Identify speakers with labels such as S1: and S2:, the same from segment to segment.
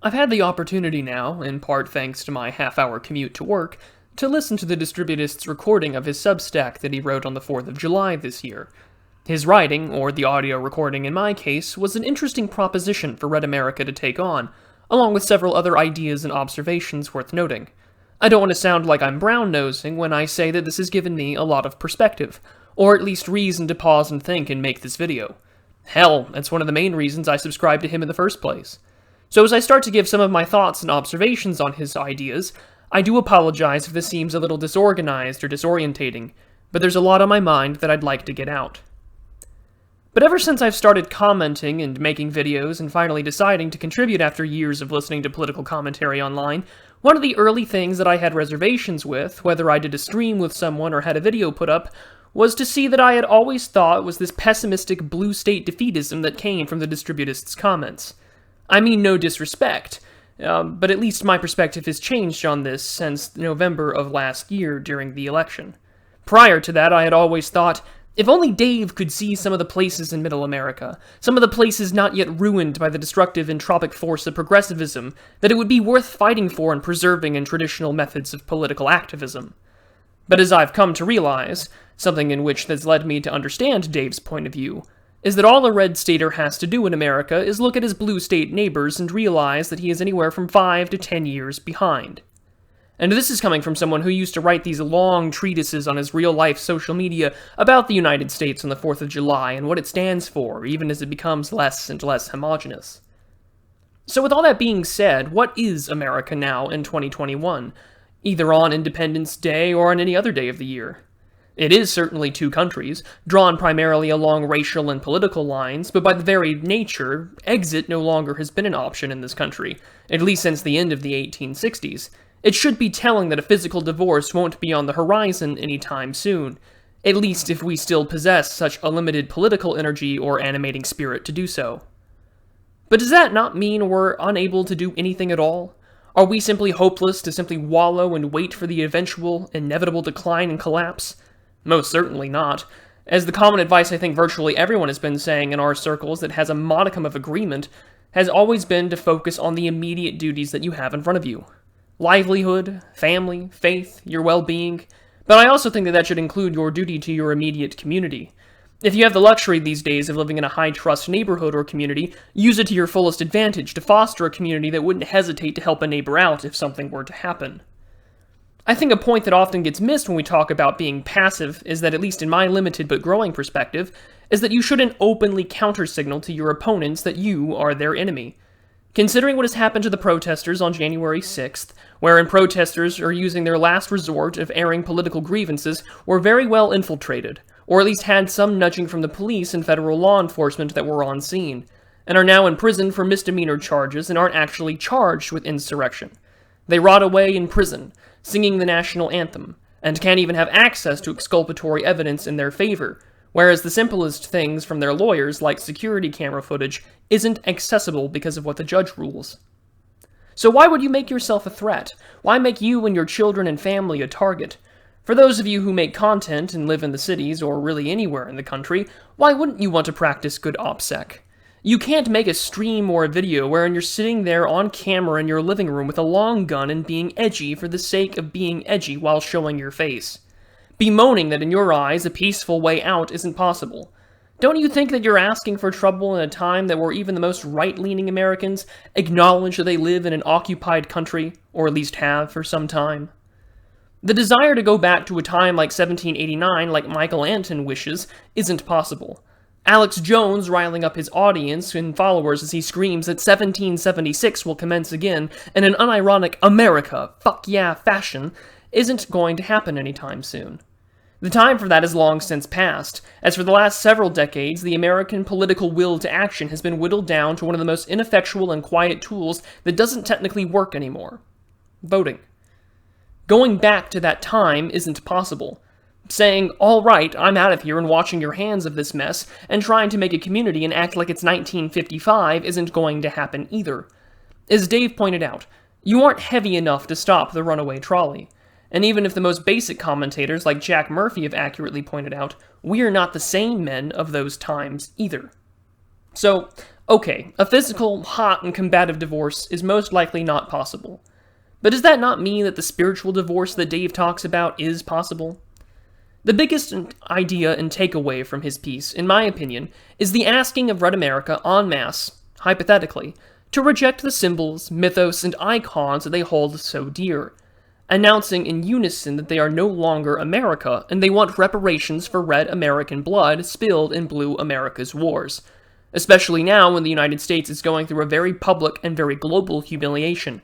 S1: I've had the opportunity now, in part thanks to my half-hour commute to work, to listen to the Distributist's recording of his Substack that he wrote on the 4th of July this year. His writing, or the audio recording in my case, was an interesting proposition for Red America to take on, along with several other ideas and observations worth noting. I don't want to sound like I'm brown-nosing when I say that this has given me a lot of perspective, or at least reason to pause and think and make this video. Hell, that's one of the main reasons I subscribed to him in the first place. So as I start to give some of my thoughts and observations on his ideas, I do apologize if this seems a little disorganized or disorientating, but there's a lot on my mind that I'd like to get out. But ever since I've started commenting and making videos and finally deciding to contribute after years of listening to political commentary online, one of the early things that I had reservations with, whether I did a stream with someone or had a video put up, was to see that I had always thought was this pessimistic blue state defeatism that came from the Distributist's comments. I mean no disrespect, but at least my perspective has changed on this since November of last year during the election. Prior to that, I had always thought, if only Dave could see some of the places in Middle America, some of the places not yet ruined by the destructive entropic force of progressivism, that it would be worth fighting for and preserving in traditional methods of political activism. But as I've come to realize, something in which has led me to understand Dave's point of view, is that all a red stater has to do in America is look at his blue state neighbors and realize that he is anywhere from 5 to 10 years behind. And this is coming from someone who used to write these long treatises on his real-life social media about the United States on the 4th of July and what it stands for, even as it becomes less and less homogenous. So with all that being said, what is America now in 2021, either on Independence Day or on any other day of the year? It is certainly two countries, drawn primarily along racial and political lines, but by the very nature, exit no longer has been an option in this country, at least since the end of the 1860s. It should be telling that a physical divorce won't be on the horizon anytime soon, at least if we still possess such a limited political energy or animating spirit to do so. But does that not mean we're unable to do anything at all? Are we simply hopeless to simply wallow and wait for the eventual, inevitable decline and collapse? Most certainly not, as the common advice I think virtually everyone has been saying in our circles that has a modicum of agreement has always been to focus on the immediate duties that you have in front of you. Livelihood, family, faith, your well-being, but I also think that that should include your duty to your immediate community. If you have the luxury these days of living in a high-trust neighborhood or community, use it to your fullest advantage to foster a community that wouldn't hesitate to help a neighbor out if something were to happen. I think a point that often gets missed when we talk about being passive is that, at least in my limited but growing perspective, is that you shouldn't openly counter-signal to your opponents that you are their enemy. Considering what has happened to the protesters on January 6th, wherein protesters are using their last resort of airing political grievances, were very well infiltrated, or at least had some nudging from the police and federal law enforcement that were on scene, and are now in prison for misdemeanor charges and aren't actually charged with insurrection. They rot away in prison, singing the national anthem, and can't even have access to exculpatory evidence in their favor, whereas the simplest things from their lawyers, like security camera footage, isn't accessible because of what the judge rules. So why would you make yourself a threat? Why make you and your children and family a target? For those of you who make content and live in the cities, or really anywhere in the country, why wouldn't you want to practice good OPSEC? You can't make a stream or a video wherein you're sitting there on camera in your living room with a long gun and being edgy for the sake of being edgy while showing your face. Bemoaning that in your eyes a peaceful way out isn't possible. Don't you think that you're asking for trouble in a time that where even the most right-leaning Americans acknowledge that they live in an occupied country, or at least have for some time? The desire to go back to a time like 1789, like Michael Anton wishes, isn't possible. Alex Jones riling up his audience and followers as he screams that 1776 will commence again in an unironic America, fuck yeah fashion, isn't going to happen anytime soon. The time for that is long since past, as for the last several decades, the American political will to action has been whittled down to one of the most ineffectual and quiet tools that doesn't technically work anymore: voting. Going back to that time isn't possible. Saying, all right, I'm out of here and washing your hands of this mess, and trying to make a community and act like it's 1955 isn't going to happen either. As Dave pointed out, you aren't heavy enough to stop the runaway trolley. And even if the most basic commentators like Jack Murphy have accurately pointed out, we are not the same men of those times either. So, Okay, a physical, hot, and combative divorce is most likely not possible. But does that not mean that the spiritual divorce that Dave talks about is possible? The biggest idea and takeaway from his piece, in my opinion, is the asking of Red America en masse, hypothetically, to reject the symbols, mythos, and icons that they hold so dear, announcing in unison that they are no longer America and they want reparations for red American blood spilled in blue America's wars, especially now when the United States is going through a very public and very global humiliation,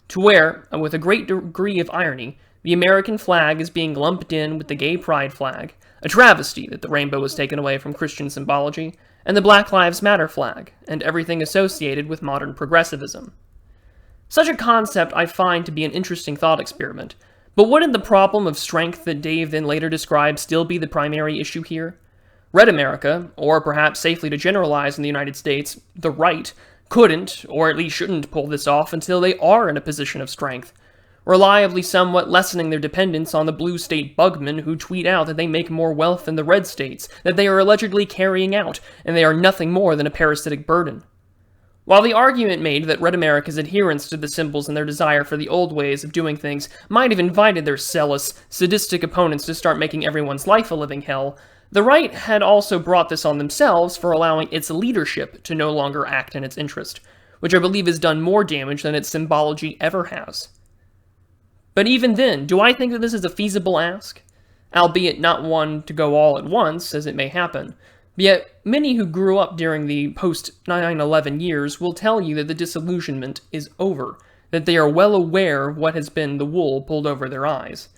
S1: to where, with a great degree of irony, the American flag is being lumped in with the gay pride flag, a travesty that the rainbow was taken away from Christian symbology, and the Black Lives Matter flag, and everything associated with modern progressivism. Such a concept I find to be an interesting thought experiment, but wouldn't the problem of strength that Dave then later described still be the primary issue here? Red America, or perhaps safely to generalize in the United States, the right, couldn't, or at least shouldn't pull this off until they are in a position of strength, reliably somewhat lessening their dependence on the blue state bugmen who tweet out that they make more wealth than the red states, that they are allegedly carrying out, and they are nothing more than a parasitic burden. While the argument made that Red America's adherence to the symbols and their desire for the old ways of doing things might have invited their zealous, sadistic opponents to start making everyone's life a living hell, the right had also brought this on themselves for allowing its leadership to no longer act in its interest, which I believe has done more damage than its symbology ever has. But even then, do I think that this is a feasible ask? Albeit not one to go all at once, as it may happen. Yet, many who grew up during the post-9/11 years will tell you that the disillusionment is over, that they are well aware of what has been the wool pulled over their eyes.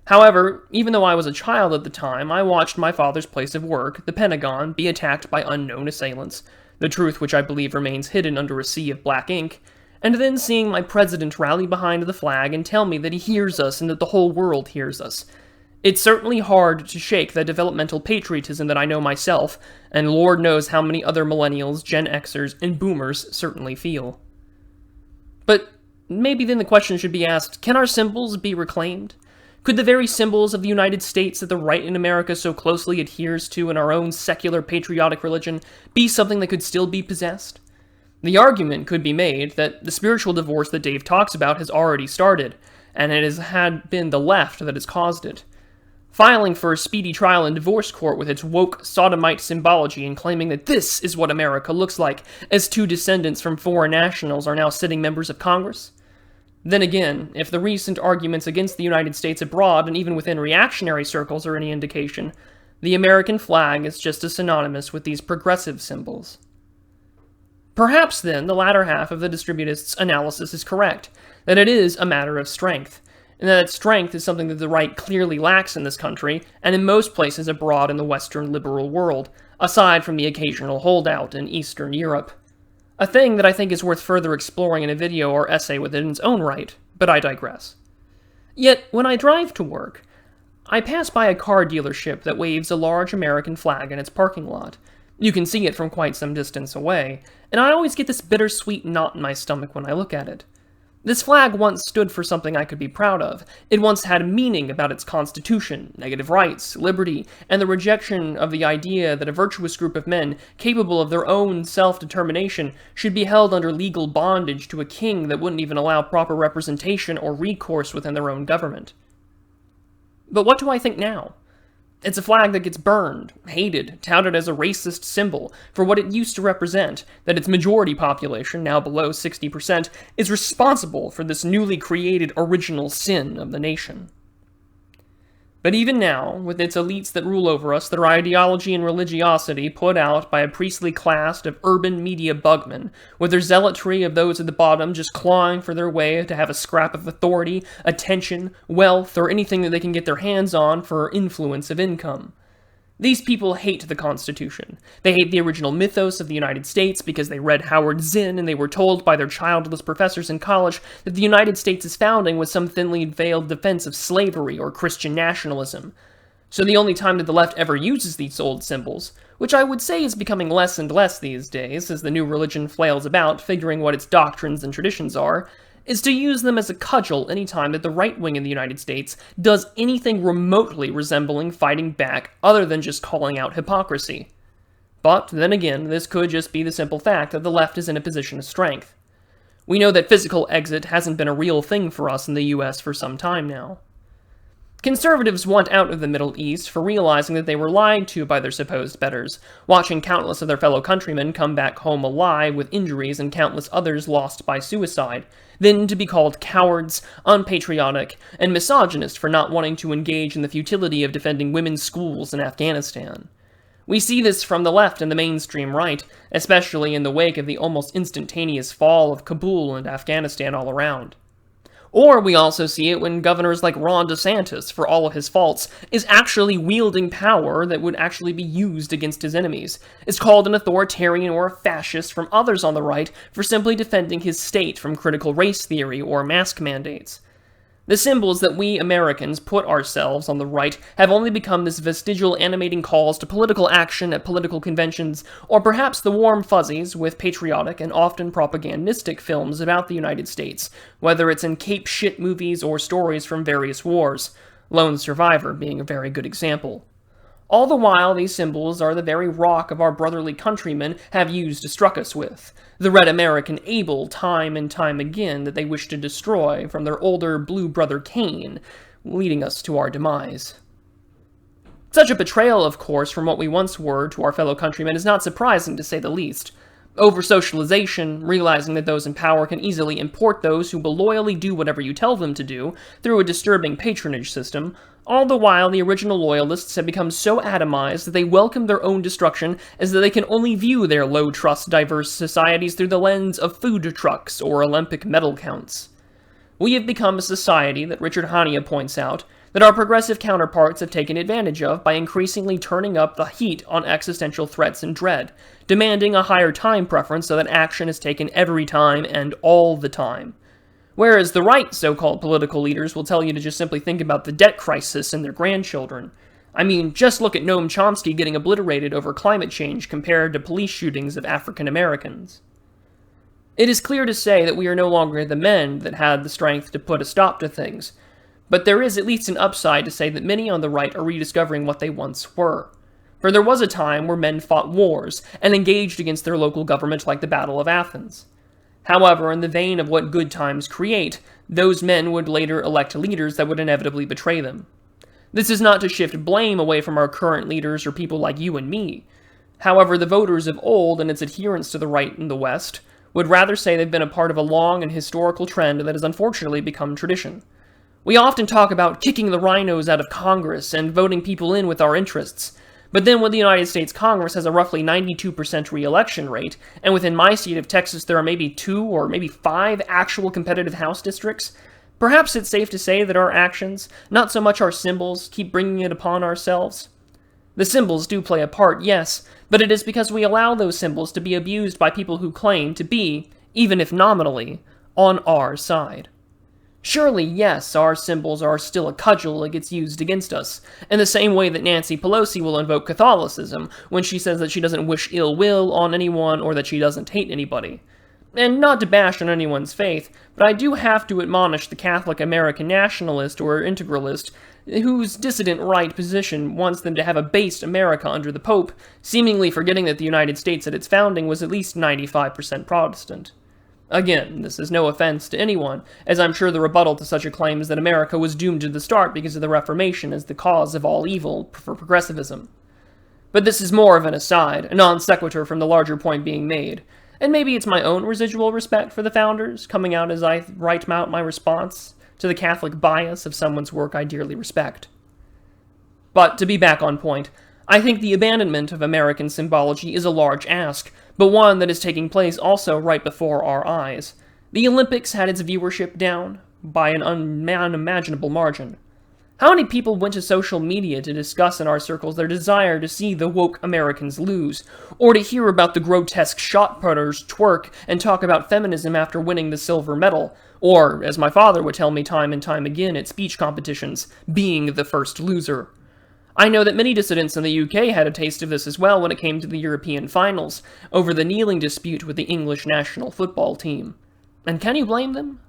S1: However, even though I was a child at the time, I watched my father's place of work, the Pentagon, be attacked by unknown assailants, the truth which I believe remains hidden under a sea of black ink, and then seeing my president rally behind the flag and tell me that he hears us and that the whole world hears us. It's certainly hard to shake that developmental patriotism that I know myself, and Lord knows how many other millennials, Gen Xers, and boomers certainly feel. But maybe then the question should be asked, can our symbols be reclaimed? Could the very symbols of the United States that the right in America so closely adheres to in our own secular patriotic religion be something that could still be possessed? The argument could be made that the spiritual divorce that Dave talks about has already started, and it has been the left that has caused it. Filing for a speedy trial in divorce court with its woke sodomite symbology and claiming that this is what America looks like, as two descendants from foreign nationals are now sitting members of Congress? Then again, if the recent arguments against the United States abroad and even within reactionary circles are any indication, the American flag is just as synonymous with these progressive symbols. Perhaps then the latter half of the Distributist's analysis is correct, that it is a matter of strength, and that strength is something that the right clearly lacks in this country and in most places abroad in the Western liberal world, aside from the occasional holdout in Eastern Europe. A thing that I think is worth further exploring in a video or essay within its own right, but I digress. Yet, when I drive to work, I pass by a car dealership that waves a large American flag in its parking lot. You can see it from quite some distance away, and I always get this bittersweet knot in my stomach when I look at it. This flag once stood for something I could be proud of. It once had a meaning about its constitution, negative rights, liberty, and the rejection of the idea that a virtuous group of men, capable of their own self-determination, should be held under legal bondage to a king that wouldn't even allow proper representation or recourse within their own government. But what do I think now? It's a flag that gets burned, hated, touted as a racist symbol for what it used to represent, that its majority population, now below 60%, is responsible for this newly created original sin of the nation. But even now, with its elites that rule over us, their ideology and religiosity put out by a priestly class of urban media bugmen, with their zealotry of those at the bottom just clawing for their way to have a scrap of authority, attention, wealth, or anything that they can get their hands on for influence of income. These people hate the Constitution. They hate the original mythos of the United States because they read Howard Zinn and they were told by their childless professors in college that the United States' founding was some thinly veiled defense of slavery or Christian nationalism. So the only time that the left ever uses these old symbols, which I would say is becoming less and less these days as the new religion flails about figuring what its doctrines and traditions are, is to use them as a cudgel anytime that the right wing in the United States does anything remotely resembling fighting back other than just calling out hypocrisy. But, then again, this could just be the simple fact that the left is in a position of strength. We know that physical exit hasn't been a real thing for us in the US for some time now. Conservatives want out of the Middle East for realizing that they were lied to by their supposed betters, watching countless of their fellow countrymen come back home alive with injuries and countless others lost by suicide, then to be called cowards, unpatriotic, and misogynist for not wanting to engage in the futility of defending women's schools in Afghanistan. We see this from the left and the mainstream right, especially in the wake of the almost instantaneous fall of Kabul and Afghanistan all around. Or we also see it when governors like Ron DeSantis, for all of his faults, is actually wielding power that would actually be used against his enemies, is called an authoritarian or a fascist from others on the right for simply defending his state from critical race theory or mask mandates. The symbols that we Americans put ourselves on the right have only become this vestigial animating calls to political action at political conventions, or perhaps the warm fuzzies with patriotic and often propagandistic films about the United States, whether it's in cape shit movies or stories from various wars, Lone Survivor being a very good example. All the while, these symbols are the very rock of our brotherly countrymen have used to struck us with, the red American able time and time again that they wish to destroy from their older blue brother Cain, leading us to our demise. Such a betrayal, of course, from what we once were to our fellow countrymen is not surprising to say the least. Over-socialization, realizing that those in power can easily import those who will loyally do whatever you tell them to do through a disturbing patronage system, all the while the original loyalists have become so atomized that they welcome their own destruction as that they can only view their low-trust diverse societies through the lens of food trucks or Olympic medal counts. We have become a society that Richard Hania points out that our progressive counterparts have taken advantage of by increasingly turning up the heat on existential threats and dread, demanding a higher time preference so that action is taken every time and all the time. Whereas the right so-called political leaders will tell you to just simply think about the debt crisis and their grandchildren. I mean, just look at Noam Chomsky getting obliterated over climate change compared to police shootings of African Americans. It is clear to say that we are no longer the men that had the strength to put a stop to things, but there is at least an upside to say that many on the right are rediscovering what they once were. For there was a time where men fought wars and engaged against their local government like the Battle of Athens. However, in the vein of what good times create, those men would later elect leaders that would inevitably betray them. This is not to shift blame away from our current leaders or people like you and me. However, the voters of old and its adherents to the right in the West would rather say they've been a part of a long and historical trend that has unfortunately become tradition. We often talk about kicking the rhinos out of Congress and voting people in with our interests, but then when the United States Congress has a roughly 92% re-election rate, and within my state of Texas there are maybe 2 or maybe 5 actual competitive House districts, perhaps it's safe to say that our actions, not so much our symbols, keep bringing it upon ourselves. The symbols do play a part, yes, but it is because we allow those symbols to be abused by people who claim to be, even if nominally, on our side. Surely, yes, our symbols are still a cudgel that gets used against us, in the same way that Nancy Pelosi will invoke Catholicism when she says that she doesn't wish ill will on anyone or that she doesn't hate anybody. And not to bash on anyone's faith, but I do have to admonish the Catholic American nationalist or integralist whose dissident right position wants them to have a based America under the Pope, seemingly forgetting that the United States at its founding was at least 95% Protestant. Again, this is no offense to anyone, as I'm sure the rebuttal to such a claim is that America was doomed to the start because of the Reformation as the cause of all evil for progressivism. But this is more of an aside, a non sequitur from the larger point being made, and maybe it's my own residual respect for the founders coming out as I write out my response to the Catholic bias of someone's work I dearly respect. But to be back on point, I think the abandonment of American symbology is a large ask, but one that is taking place also right before our eyes. The Olympics had its viewership down by an unimaginable margin. How many people went to social media to discuss in our circles their desire to see the woke Americans lose, or to hear about the grotesque shot putters twerk and talk about feminism after winning the silver medal, or, as my father would tell me time and time again at speech competitions, being the first loser? I know that many dissidents in the UK had a taste of this as well when it came to the European finals, over the kneeling dispute with the English national football team. And can you blame them?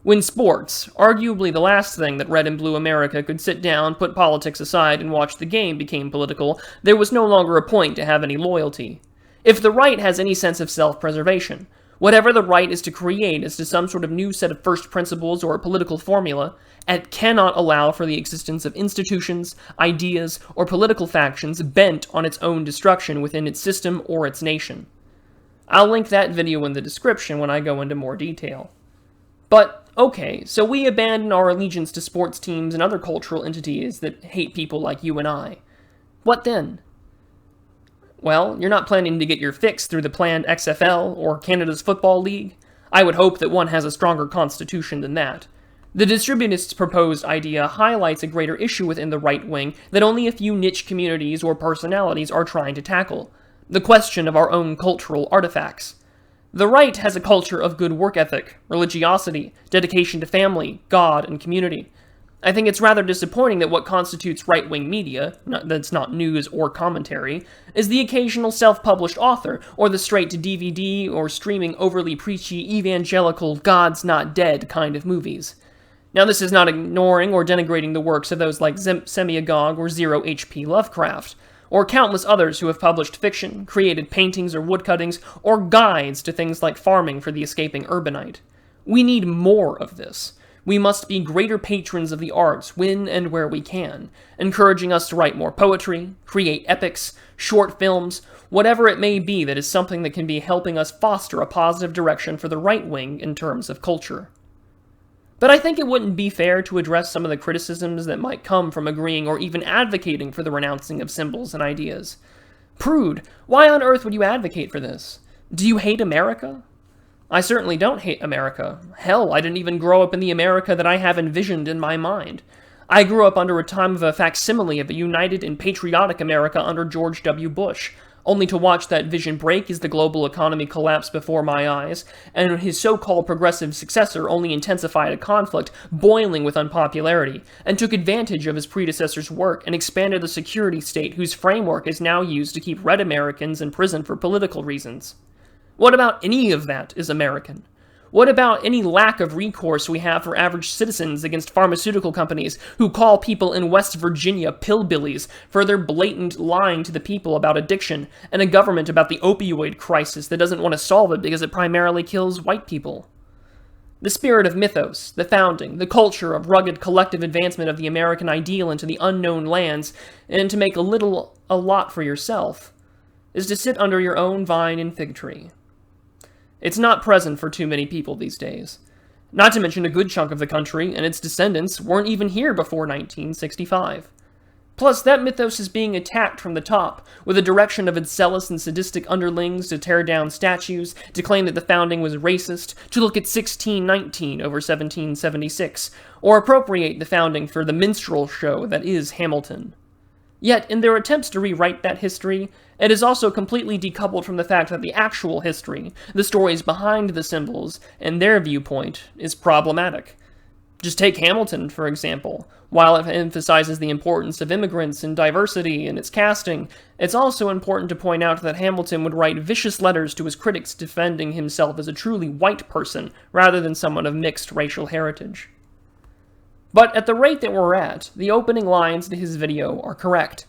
S1: When sports, arguably the last thing that red and blue America could sit down, put politics aside, and watch the game, became political, there was no longer a point to have any loyalty. If the right has any sense of self-preservation, whatever the right is to create as to some sort of new set of first principles or a political formula, it cannot allow for the existence of institutions, ideas, or political factions bent on its own destruction within its system or its nation. I'll link that video in the description when I go into more detail. But, okay, so we abandon our allegiance to sports teams and other cultural entities that hate people like you and I. What then? Well, you're not planning to get your fix through the planned XFL or Canada's Football League? I would hope that one has a stronger constitution than that. The Distributist's proposed idea highlights a greater issue within the right wing that only a few niche communities or personalities are trying to tackle: the question of our own cultural artifacts. The right has a culture of good work ethic, religiosity, dedication to family, God, and community. I think it's rather disappointing that what constitutes right-wing media, that's not news or commentary, is the occasional self-published author, or the straight-to-DVD or streaming overly preachy evangelical God's not dead kind of movies. Now, this is not ignoring or denigrating the works of those like Semiagog or Zero H.P. Lovecraft, or countless others who have published fiction, created paintings or woodcuttings, or guides to things like farming for the escaping urbanite. We need more of this. We must be greater patrons of the arts when and where we can, encouraging us to write more poetry, create epics, short films, whatever it may be that is something that can be helping us foster a positive direction for the right wing in terms of culture. But I think it wouldn't be fair to address some of the criticisms that might come from agreeing or even advocating for the renouncing of symbols and ideas. Prude, why on earth would you advocate for this? Do you hate America? I certainly don't hate America. Hell, I didn't even grow up in the America that I have envisioned in my mind. I grew up under a time of a facsimile of a united and patriotic America under George W. Bush, only to watch that vision break as the global economy collapsed before my eyes, and his so-called progressive successor only intensified a conflict boiling with unpopularity, and took advantage of his predecessor's work and expanded the security state whose framework is now used to keep red Americans in prison for political reasons. What about any of that is American? What about any lack of recourse we have for average citizens against pharmaceutical companies who call people in West Virginia pillbillies for their blatant lying to the people about addiction, and a government about the opioid crisis that doesn't want to solve it because it primarily kills white people? The spirit of mythos, the founding, the culture of rugged collective advancement of the American ideal into the unknown lands, and to make a lot for yourself, is to sit under your own vine and fig tree. It's not present for too many people these days. Not to mention a good chunk of the country and its descendants weren't even here before 1965. Plus, that mythos is being attacked from the top, with a direction of its zealous and sadistic underlings to tear down statues, to claim that the founding was racist, to look at 1619 over 1776, or appropriate the founding for the minstrel show that is Hamilton. Yet, in their attempts to rewrite that history, it is also completely decoupled from the fact that the actual history, the stories behind the symbols, and their viewpoint, is problematic. Just take Hamilton, for example. While it emphasizes the importance of immigrants and diversity in its casting, it's also important to point out that Hamilton would write vicious letters to his critics defending himself as a truly white person, rather than someone of mixed racial heritage. But at the rate that we're at, the opening lines to his video are correct.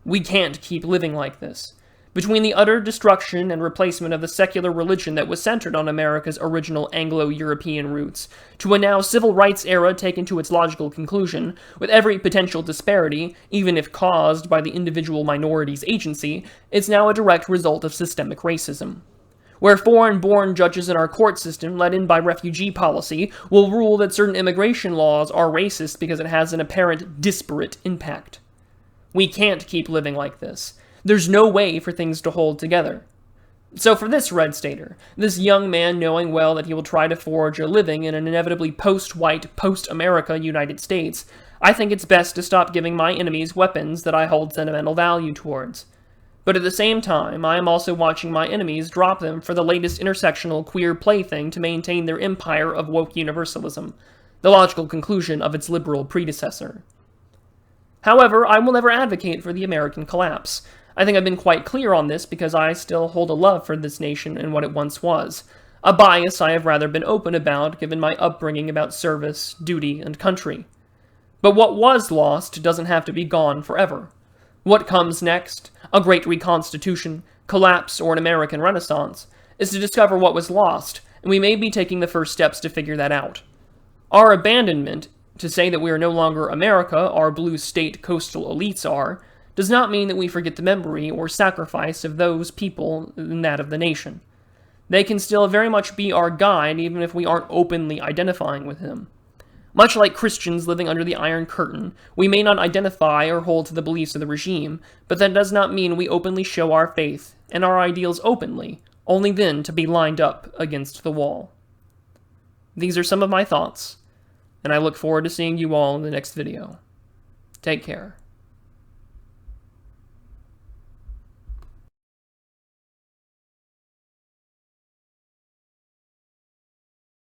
S1: We can't keep living like this. Between the utter destruction and replacement of the secular religion that was centered on America's original Anglo-European roots, to a now civil rights era taken to its logical conclusion, with every potential disparity, even if caused by the individual minority's agency, it's now a direct result of systemic racism. Where foreign-born judges in our court system, led in by refugee policy, will rule that certain immigration laws are racist because it has an apparent disparate impact. We can't keep living like this. There's no way for things to hold together. So for this red stater, this young man knowing well that he will try to forge a living in an inevitably post-white, post-America United States, I think it's best to stop giving my enemies weapons that I hold sentimental value towards. But at the same time, I am also watching my enemies drop them for the latest intersectional queer plaything to maintain their empire of woke universalism, the logical conclusion of its liberal predecessor. However, I will never advocate for the American collapse. I think I've been quite clear on this because I still hold a love for this nation and what it once was. a bias I have rather been open about given my upbringing about service, duty, and country. But what was lost doesn't have to be gone forever. What comes next, a great reconstitution, collapse, or an American Renaissance, is to discover what was lost, and we may be taking the first steps to figure that out. Our abandonment, to say that we are no longer America, our blue state coastal elites are, does not mean that we forget the memory or sacrifice of those people and that of the nation. They can still very much be our guide even if we aren't openly identifying with him. Much like Christians living under the Iron Curtain, we may not identify or hold to the beliefs of the regime, but that does not mean we openly show our faith and our ideals openly, only then to be lined up against the wall. These are some of my thoughts, and I look forward to seeing you all in the next video. Take care.